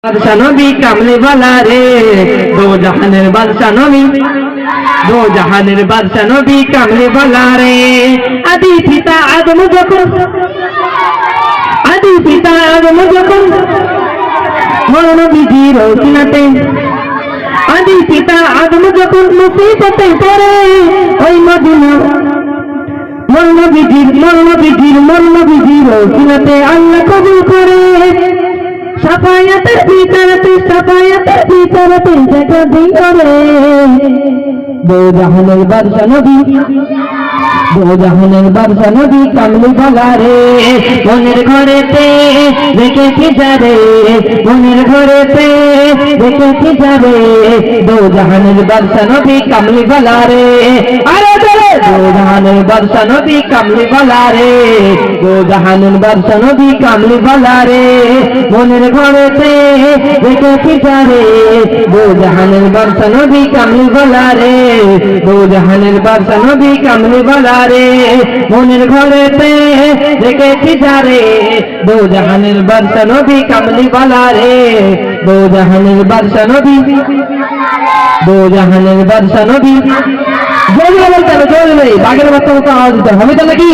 बादशाह नबी कामले वाला रे दो जहानेर बादशाह नबी दो जहानेर बादशाह नबी कामले वाला रे आदि पिता आदम যখন मोर नबीजीर সিনাতে आदि पिता आदम যখন মুসিবতে পড়ে ওই মদিনা मोर नबीजीर সিনাতে আল্লাহ কবুল করে सफायतेर भीतरते जगह दियो रे दो जहानेर बादशाह नबी कामली वाला रे मनेर घरेते रेखेछि जारे मनेर घरेते रेखेछि जारे दो जहानेर बादशाह नबी कामली वाला रे अरे दो जहानेर बादशाह नबी कामली वाला रे दो जहानेर बादशाह नबी कामली वाला रे मनेर घरेते रेखेछि जारे दो जहानेर बादशाह नबी कामली वाला रे दो जहानेर बादशाह नबी कामली वाला रे मनेर घरेते रेखेछि जारे दो जहानेर बादशाह नबी कामली वाला रे दो जहानेर बादशाह नबी জোরে বলতে হবে জোরে নেই বাঘের বাচ্চা মতো আওয়াজ দিতে হবে তো নাকি।